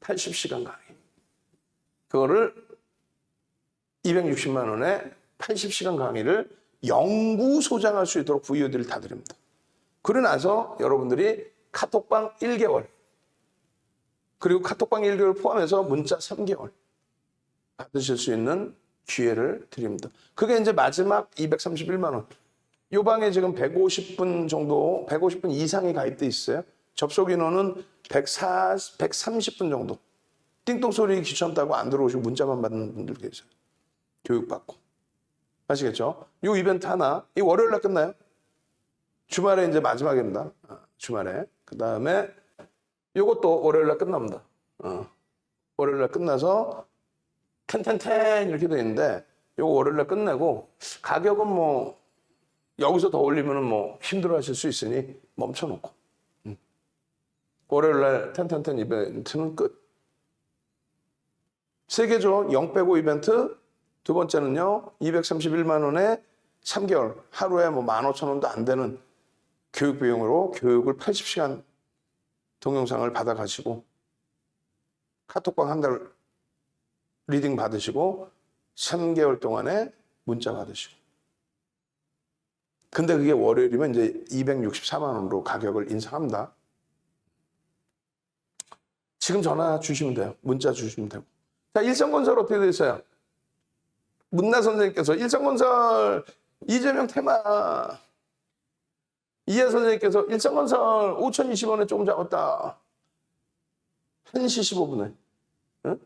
80시간 강의. 그거를 260만 원에 80시간 강의를 영구 소장할 수 있도록 VOD를 다 드립니다. 그러고 나서 여러분들이 카톡방 1개월, 그리고 카톡방 1개월 포함해서 문자 3개월 받으실 수 있는 기회를 드립니다. 그게 이제 마지막 231만 원. 요 방에 지금 150분 정도, 150분 이상이 가입돼 있어요. 접속 인원은 130분 정도. 띵동 소리 귀찮다고 안 들어오시고 문자만 받는 분들 계세요. 교육받고. 아시겠죠? 요 이벤트 하나, 이 월요일 날 끝나요. 주말에 이제 마지막입니다. 주말에. 그 다음에 요것도 월요일 날 끝납니다. 월요일 날 끝나서 텐텐텐 이렇게 돼 있는데 요거 월요일 날 끝내고 가격은 뭐 여기서 더 올리면은 뭐 힘들어 하실 수 있으니 멈춰놓고. 월요일 날 텐텐텐 이벤트는 끝. 3개죠. 0 빼고 이벤트. 두 번째는요. 231만 원에 3개월. 하루에 뭐 15,000원도 안 되는 교육 비용으로 교육을 80시간 동영상을 받아가시고 카톡방 한 달 리딩 받으시고 3개월 동안에 문자 받으시고. 근데 그게 월요일이면 이제 264만 원으로 가격을 인상합니다. 지금 전화 주시면 돼요. 문자 주시면 되고. 자, 일성건설 어떻게 되어 있어요? 문나 선생님께서 일성건설 이재명 테마. 이해 선생님께서 일성건설 5,020원에 조금 잡았다. 1시 15분에.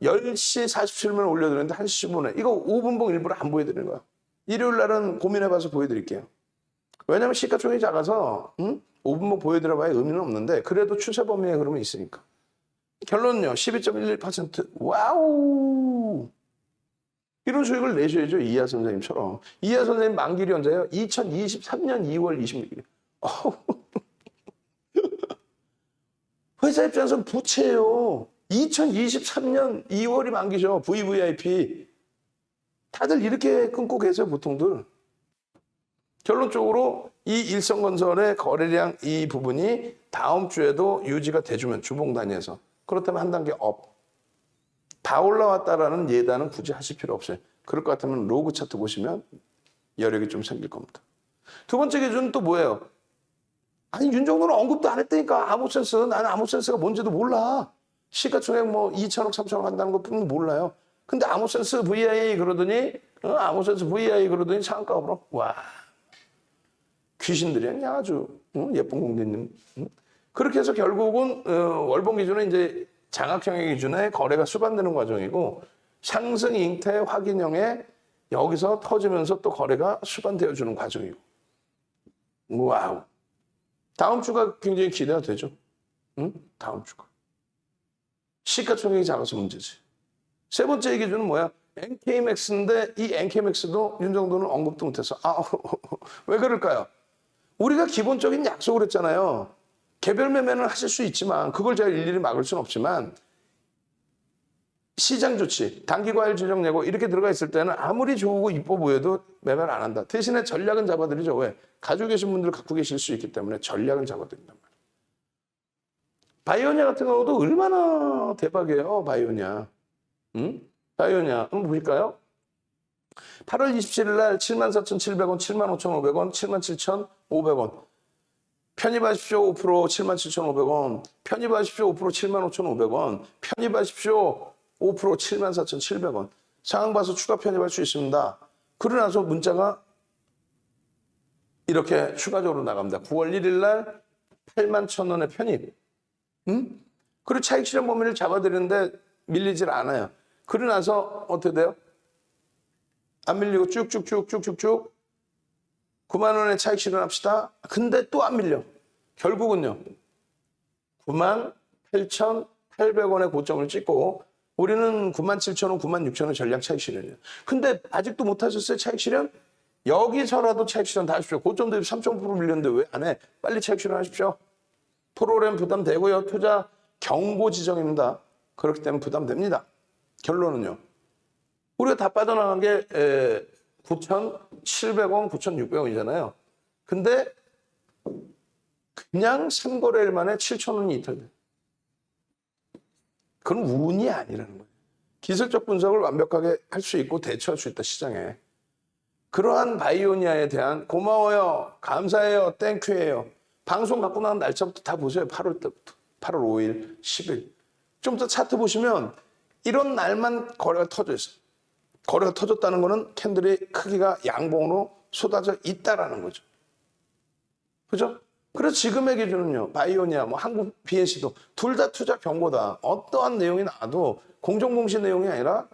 10시 47분에 올려드렸는데 1시 15분에. 이거 5분봉 일부러 안 보여드리는 거야. 일요일 날은 고민해봐서 보여드릴게요. 왜냐면 시가총액이 작아서 5분봉 보여드려봐야 의미는 없는데 그래도 추세 범위에 그러면 있으니까. 결론은요. 12.11%. 와우. 이런 수익을 내셔야죠. 이하 선생님처럼. 이하 선생님 만기일이 언제예요? 2023년 2월 26일. 회사 입장에서는 부채예요. 2023년 2월이 만기죠. VVIP. 다들 이렇게 끊고 계세요, 보통들. 결론적으로 이 일성건설의 거래량 이 부분이 다음 주에도 유지가 돼주면 주봉 단위에서 그렇다면 한 단계 업. 다 올라왔다라는 예단은 굳이 하실 필요 없어요. 그럴 것 같으면 로그 차트 보시면 여력이 좀 생길 겁니다. 두 번째 기준은 또 뭐예요? 아니 윤정도는 언급도 안 했다니까. 아모센스. 나는 아모센스가 뭔지도 몰라. 시가총액 뭐 2천억 3천억 한다는 것뿐은 몰라요. 근데 아모센스 VI 그러더니 아모센스 VI 그러더니 상한가로 와 귀신들이 그냥 아주 예쁜 공주님. 그렇게 해서 결국은 월봉 기준은 이제 장악형의 기준에 거래가 수반되는 과정이고 상승 잉태 확인형에 여기서 터지면서 또 거래가 수반되어 주는 과정이고. 와우. 다음 주가 굉장히 기대가 되죠. 응? 다음 주가. 시가총액이 작아서 문제지. 세 번째 기준은 뭐야? NKMAX인데 이 NKMAX도 윤정도는 언급도 못해서 왜 그럴까요? 우리가 기본적인 약속을 했잖아요. 개별 매매는 하실 수 있지만 그걸 제가 일일이 막을 수는 없지만 시장 조치, 단기 과열 조정 예고 이렇게 들어가 있을 때는 아무리 좋고 이뻐 보여도 매매를 안 한다. 대신에 전략은 잡아드리죠. 왜? 가지고 계신 분들 갖고 계실 수 있기 때문에 전략은 잡아드린단 말이에요. 바이오니아 같은 경우도 얼마나 대박이에요. 바이오니아. 응? 바이오니아 한번 보실까요? 8월 27일 날 74,700원, 75,500원, 77,500원. 편입하십시오 5% 77,500원. 편입하십시오 5% 75,500원. 편입하십시오 5% 74,700원. 상황 봐서 추가 편입할 수 있습니다. 그러고 나서 문자가 이렇게 추가적으로 나갑니다. 9월 1일 날 81,000원의 편입. 응? 그리고 차익 실현 범위를 잡아드리는데 밀리질 않아요. 그러고 나서 어떻게 돼요? 안 밀리고 쭉쭉쭉쭉쭉쭉 9만 원의 차익 실현합시다. 근데 또 안 밀려. 결국은요. 98,800원의 고점을 찍고 우리는 97,000원, 96,000원 전략 차익 실현이에요. 근데 아직도 못 하셨어요? 차익 실현? 여기서라도 차익 실현 다 하십시오. 고점 대비 3.5% 밀렸는데 왜 안 해? 빨리 차익 실현 하십시오. 프로그램 부담되고요. 투자 경고 지정입니다. 그렇기 때문에 부담됩니다. 결론은요. 우리가 다 빠져나간 게 9,700원, 9,600원이잖아요. 근데 그냥 3거래일 만에 7,000원이 이탈돼. 그건 운이 아니라는 거예요. 기술적 분석을 완벽하게 할 수 있고 대처할 수 있다, 시장에. 그러한 바이오니아에 대한 고마워요, 감사해요, 땡큐예요. 방송 갖고 나간 날짜부터 다 보세요. 8월 때부터. 8월 5일, 10일. 좀 더 차트 보시면 이런 날만 거래가 터져 있어요. 거래가 터졌다는 거는 캔들의 크기가 양봉으로 쏟아져 있다라는 거죠. 그죠? 그래서 지금의 기준은요. 바이오니아, 뭐 한국 BNC도 둘 다 투자 경고다. 어떠한 내용이 나와도 공정공시 내용이 아니라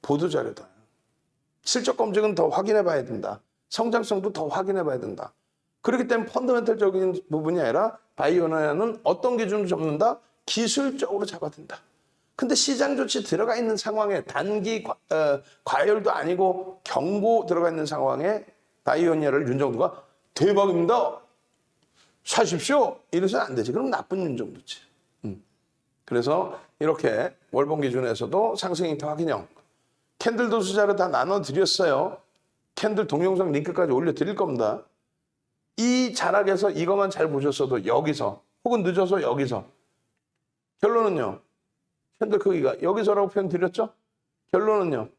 보도자료다. 실적 검증은 더 확인해 봐야 된다. 성장성도 더 확인해 봐야 된다. 그렇기 때문에 펀더멘털적인 부분이 아니라 바이오니아는 어떤 기준을 잡는다? 기술적으로 잡아야 된다. 근데 시장 조치 들어가 있는 상황에 단기 과열도 아니고 경고 들어가 있는 상황에 바이오니아를 윤정도가 대박입니다. 사십시오. 이래서는 안 되지. 그럼 나쁜 윤정도지. 그래서 이렇게 월봉 기준에서도 상승 잉태 확인형. 캔들 도수자를 다 나눠드렸어요. 캔들 동영상 링크까지 올려드릴 겁니다. 이 자락에서 이것만 잘 보셨어도 여기서 혹은 늦어서 여기서 결론은요. 캔들 크기가 여기서라고 표현 드렸죠? 결론은요.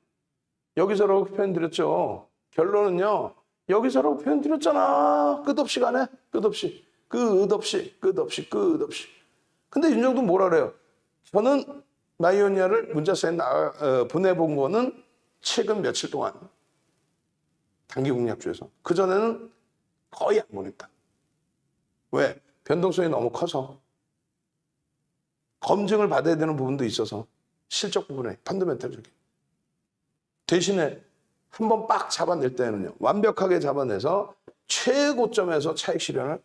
여기서라고 표현 드렸죠? 결론은요. 여기서라고 표현 드렸잖아. 끝없이 가네. 끝없이. 끝없이. 끝없이. 끝없이. 근데 윤정도 뭐라 그래요? 저는 바이오니아를 문자사에 보내본 거는 최근 며칠 동안 단기 공략주에서 그전에는 거의 안 보냈다. 왜? 변동성이 너무 커서 검증을 받아야 되는 부분도 있어서 실적 부분에 펀더멘털적인 대신에 한번 빡 잡아낼 때는요. 완벽하게 잡아내서 최고점에서 차익 실현을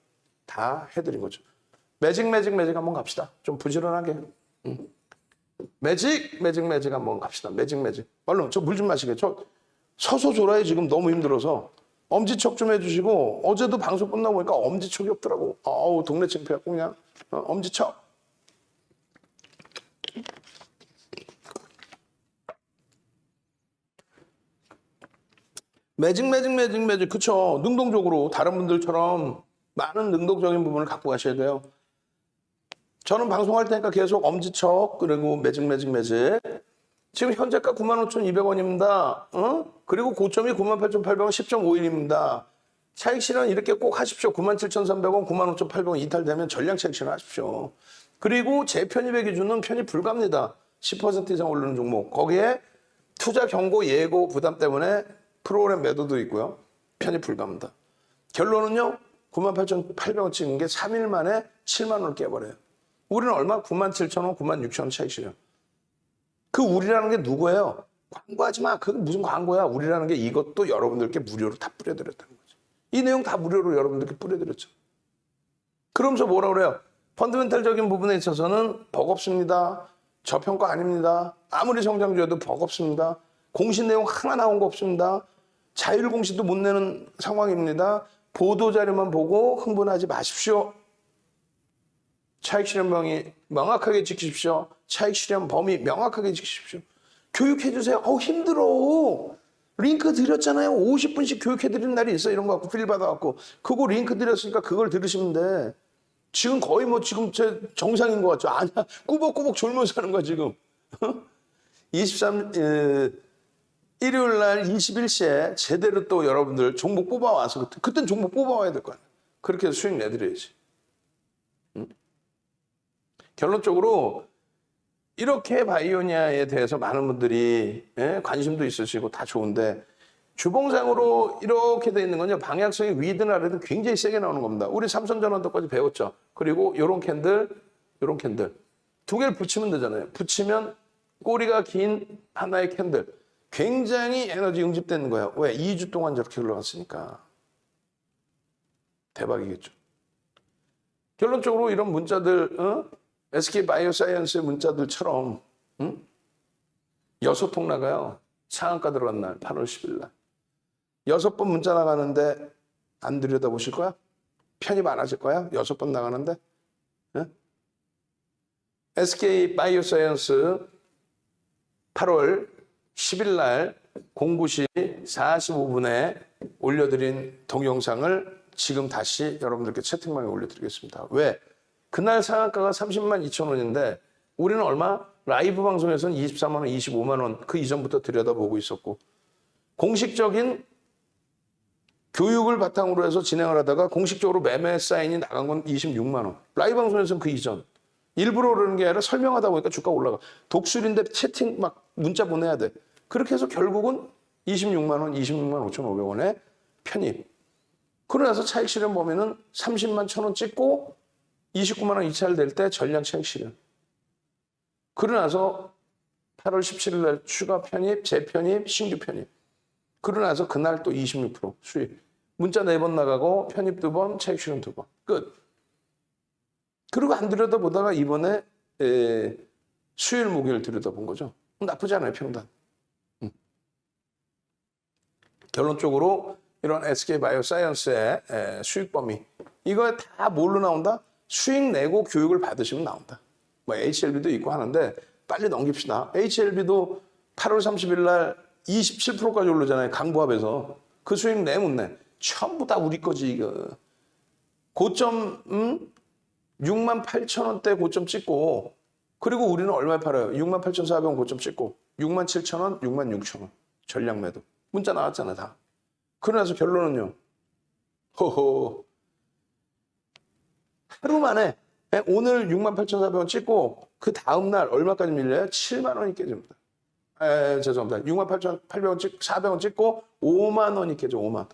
다 해드린 거죠. 매직 한번 갑시다. 좀 부지런하게. 매직 한번 갑시다. 매직. 얼른 저 물 좀 마시게. 저 서서 졸아요. 지금 너무 힘들어서. 엄지척 좀 해주시고 어제도 방송 끝나고 보니까 엄지척이 없더라고. 어우 동네 창피하고 그냥 엄지척. 매직. 그쵸. 능동적으로 다른 분들처럼 많은 능동적인 부분을 갖고 가셔야 돼요. 저는 방송할 테니까 계속 엄지척, 그리고 매직. 지금 현재가 95,200원입니다. 그리고 고점이 98,800원 10.51입니다. 차익 실현 이렇게 꼭 하십시오. 97,300원, 95,800원 이탈되면 전량 차익 실현 하십시오. 그리고 재편입의 기준은 편입 불가입니다. 10% 이상 오르는 종목. 거기에 투자 경고, 예고, 부담 때문에 프로그램 매도도 있고요. 편입 불가입니다. 결론은요. 98,800원 찍은 게 3일 만에 7만 원을 깨버려요. 우리는 얼마? 97,000원, 96,000원 차익 실현. 그 우리라는 게 누구예요? 광고하지 마. 그게 무슨 광고야? 우리라는 게 이것도 여러분들께 무료로 다 뿌려드렸다는 거죠. 이 내용 다 무료로 여러분들께 뿌려드렸죠. 그러면서 뭐라 그래요? 펀더멘탈적인 부분에 있어서는 버겁습니다. 저평가 아닙니다. 아무리 성장주여도 버겁습니다. 공시 내용 하나 나온 거 없습니다. 자율 공시도 못 내는 상황입니다. 보도자료만 보고 흥분하지 마십시오. 차익 실현 범위 명확하게 지키십시오. 차익 실현 범위 명확하게 지키십시오. 교육해주세요. 힘들어. 링크 드렸잖아요. 50분씩 교육해드리는 날이 있어. 이런 거 갖고 필 받아갖고. 그거 링크 드렸으니까 그걸 들으시면 돼. 지금 거의 지금 제 정상인 것 같죠? 아니야. 꾸벅꾸벅 졸면서 하는 거야, 지금. 일요일 날 21시에 제대로 또 여러분들 종목 뽑아와서, 그땐 종목 뽑아와야 될 거 아니야. 그렇게 해서 수익 내드려야지. 결론적으로 이렇게 바이오니아에 대해서 많은 분들이 관심도 있으시고 다 좋은데 주봉상으로 이렇게 돼 있는 건요. 방향성이 위든 아래든 굉장히 세게 나오는 겁니다. 우리 삼성전환도까지 배웠죠. 그리고 요런 캔들, 요런 캔들. 두 개를 붙이면 되잖아요. 붙이면 꼬리가 긴 하나의 캔들. 굉장히 에너지 응집되는 거예요. 왜? 2주 동안 저렇게 흘러갔으니까. 대박이겠죠. 결론적으로 이런 문자들, SK 바이오사이언스의 문자들처럼 6통 나가요. 상한가 들어간 날 8월 10일 날. 6번 문자 나가는데 안 들여다보실 거야? 편입 안 하실 거야? 6번 나가는데? SK 바이오사이언스 8월 10일 날 09시 45분에 올려드린 동영상을 지금 다시 여러분들께 채팅방에 올려드리겠습니다. 왜? 그날 상한가가 30만 2천 원인데 우리는 얼마? 라이브 방송에서는 24만 원, 25만 원 그 이전부터 들여다보고 있었고 공식적인 교육을 바탕으로 해서 진행을 하다가 공식적으로 매매 사인이 나간 건 26만 원. 라이브 방송에서는 그 이전. 일부러 그러는 게 아니라 설명하다 보니까 주가 올라가. 독수리인데 채팅 막 문자 보내야 돼. 그렇게 해서 결국은 26만 원, 26만 5,500원에 편입. 그러고 나서 차익 실현 범위는 30만 1,000원 찍고 29만 원 이차를 낼 때 전량 차익 실현. 그러고 나서 8월 17일 날 추가 편입, 재편입, 신규 편입. 그러고 나서 그날 또 26% 수익. 문자 4번 나가고 편입 2번, 차익 실현 2번. 끝. 그리고 안 들여다보다가 이번에 수요일, 목요일 들여다본 거죠. 나쁘지 않아요, 평단. 결론적으로 이런 SK 바이오사이언스의 수익 범위. 이거 다 뭘로 나온다? 수익 내고 교육을 받으시면 나온다. 뭐 HLB도 있고 하는데 빨리 넘깁시다. HLB도 8월 30일 날 27%까지 오르잖아요. 강부합에서. 그 수익 내 못 내. 전부 다 우리 거지 이거. 고점 68,000원대 고점 찍고 그리고 우리는 얼마에 팔아요? 68,400원 고점 찍고 67,000원, 66,000원. 전량 매도. 문자 나왔잖아 다. 그러나서 결론은요. 호호. 하루 만에 오늘 68,400원 찍고 그 다음날 얼마까지 밀려요? 7만 원이 깨집니다. 죄송합니다. 68,800원 찍고 400원 찍고 5만 원이 깨져. 5만.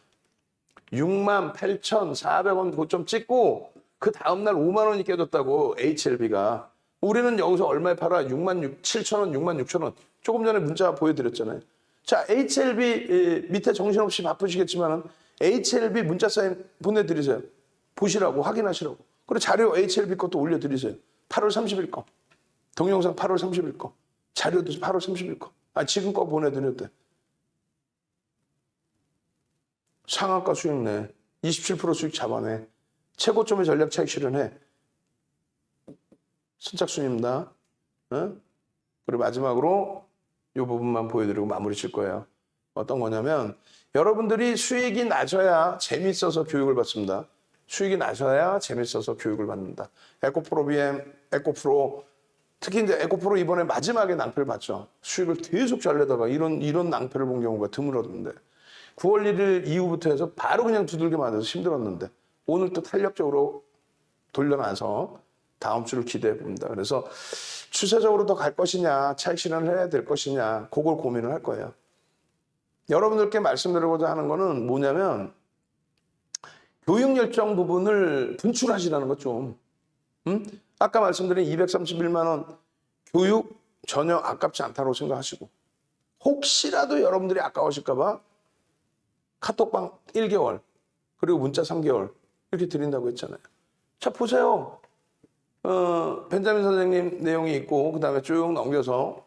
68,400원 고점 찍고 그 다음날 5만 원이 깨졌다고 HLB가. 우리는 여기서 얼마에 팔아? 67,000원, 66,000원. 조금 전에 문자 보여드렸잖아요. 자, HLB 밑에 정신없이 바쁘시겠지만 HLB 문자 사인 보내드리세요. 보시라고 확인하시라고. 그리고 자료 HLB 것도 올려드리세요. 8월 30일 거. 동영상 8월 30일 거. 자료도 8월 30일 거. 지금 거 보내드려도 돼. 상한가 수익 내. 27% 수익 잡아내. 최고점의 전략 차익 실현해. 선착순입니다. 그리고 마지막으로 이 부분만 보여드리고 마무리 칠 거예요. 어떤 거냐면 여러분들이 수익이 낮아야 재밌어서 교육을 받습니다. 수익이 낮아야 재밌어서 교육을 받는다. 에코프로 BM, 에코프로 특히 이제 에코프로 이번에 마지막에 낭패를 봤죠. 수익을 계속 잘 내다가 이런 낭패를 본 경우가 드물었는데 9월 1일 이후부터 해서 바로 그냥 두들겨 맞아서 힘들었는데 오늘 또 탄력적으로 돌려놔서 다음 주를 기대해 봅니다. 그래서 추세적으로 더 갈 것이냐, 차익 실현을 해야 될 것이냐, 그걸 고민을 할 거예요. 여러분들께 말씀드리고자 하는 거는 뭐냐면 교육 열정 부분을 분출하시라는 것 좀. 아까 말씀드린 231만 원 교육 전혀 아깝지 않다고 생각하시고 혹시라도 여러분들이 아까우실까 봐 카톡방 1개월 그리고 문자 3개월 이렇게 드린다고 했잖아요. 자 보세요. 벤자민 선생님 내용이 있고 그 다음에 쭉 넘겨서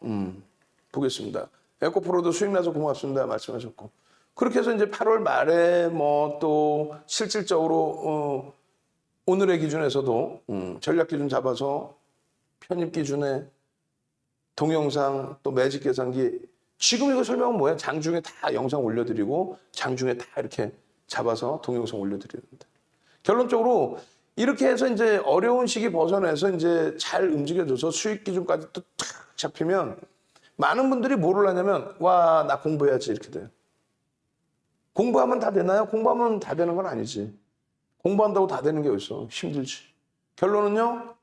보겠습니다. 에코프로도 수익 나서 고맙습니다 말씀하셨고 그렇게 해서 이제 8월 말에 뭐 또 실질적으로 오늘의 기준에서도 전략 기준 잡아서 편입 기준에 동영상 또 매직 계산기 지금 이거 설명은 뭐예요? 장중에 다 영상 올려드리고 장중에 다 이렇게 잡아서 동영상 올려드리는데 결론적으로 이렇게 해서 이제 어려운 시기 벗어나서 이제 잘 움직여줘서 수익 기준까지 또 탁 잡히면 많은 분들이 뭐를 하냐면 와 나 공부해야지 이렇게 돼요. 공부하면 다 되나요? 공부하면 다 되는 건 아니지. 공부한다고 다 되는 게 어딨어. 힘들지. 결론은요.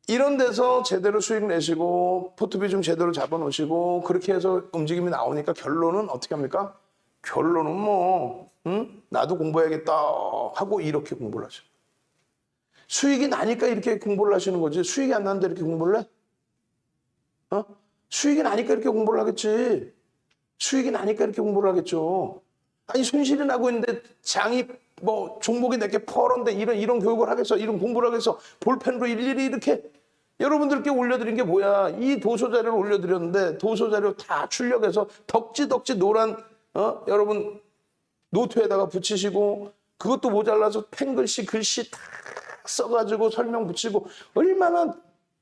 이런 데서 제대로 수익 내시고 포트비 좀 제대로 잡아놓으시고 그렇게 해서 움직임이 나오니까 결론은 어떻게 합니까? 결론은 뭐 나도 공부해야겠다 하고 이렇게 공부를 하죠. 수익이 나니까 이렇게 공부를 하시는 거지 수익이 안 나는데 이렇게 공부를 해? 수익이 나니까 이렇게 공부를 하겠지. 수익이 나니까 이렇게 공부를 하겠죠. 아니 손실이 나고 있는데 장이 뭐 종목이 내게 퍼런데 이런 교육을 하겠어. 이런 공부를 하겠어. 볼펜으로 일일이 이렇게 여러분들께 올려드린 게 뭐야. 이 도서 자료를 올려드렸는데 도서 자료 다 출력해서 덕지덕지 노란 여러분 노트에다가 붙이시고 그것도 모자라서 펜글씨 글씨 다 써가지고 설명 붙이고 얼마나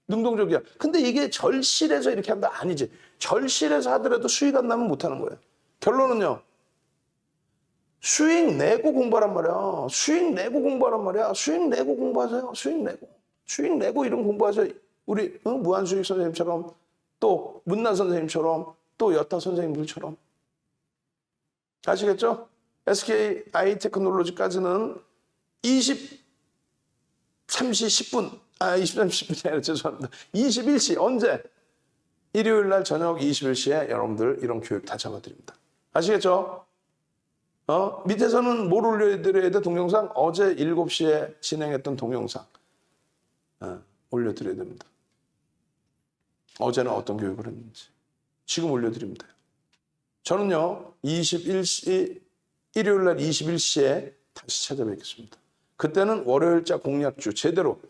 능동적이야. 근데 이게 절실해서 이렇게 한다? 아니지. 절실해서 하더라도 수익 안 나면 못하는 거예요. 결론은요. 수익 내고 공부하란 말이야. 수익 내고 공부하란 말이야. 수익 내고 공부하세요. 수익 내고. 수익 내고 이런 공부하세요. 우리 무한수익 선생님처럼 또 문난 선생님처럼 또 여타 선생님들처럼. 아시겠죠? SK 아이테크놀로지까지는 23시 10분 23시 10분이 아니라 죄송합니다. 21시 언제? 일요일 날 저녁 21시에 여러분들 이런 교육 다 잡아드립니다. 아시겠죠? 밑에서는 뭘 올려드려야 돼? 동영상? 어제 7시에 진행했던 동영상 올려드려야 됩니다. 어제는 어떤 교육을 했는지 지금 올려드립니다. 저는요 21시 일요일 날 21시에 다시 찾아뵙겠습니다. 그때는 월요일자 공략주 제대로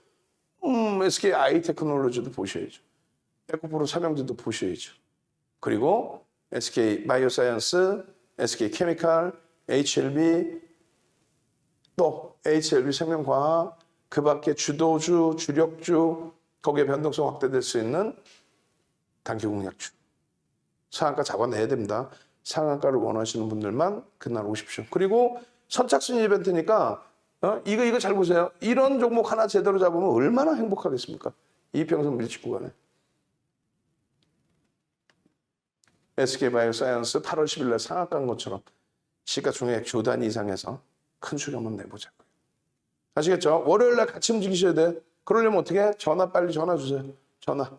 SK 아이테크놀로지도 보셔야죠. 에코프로 삼형제도 보셔야죠. 그리고 SK 바이오사이언스, SK 케미칼, HLB, 또 HLB 생명과학, 그 밖에 주도주, 주력주, 거기에 변동성 확대될 수 있는 단기 공략주. 상한가 잡아내야 됩니다. 상한가를 원하시는 분들만 그날 오십시오. 그리고 선착순 이벤트니까 이거 잘 보세요. 이런 종목 하나 제대로 잡으면 얼마나 행복하겠습니까? 이평선 밀집 구간에. SK바이오사이언스 8월 10일 날 상한가인 것처럼 시가총액 조 단위 이상에서 큰 수익 한번 내보자고요. 아시겠죠? 월요일 날 같이 움직이셔야 돼. 그러려면 어떻게 해? 빨리 전화 주세요. 전화.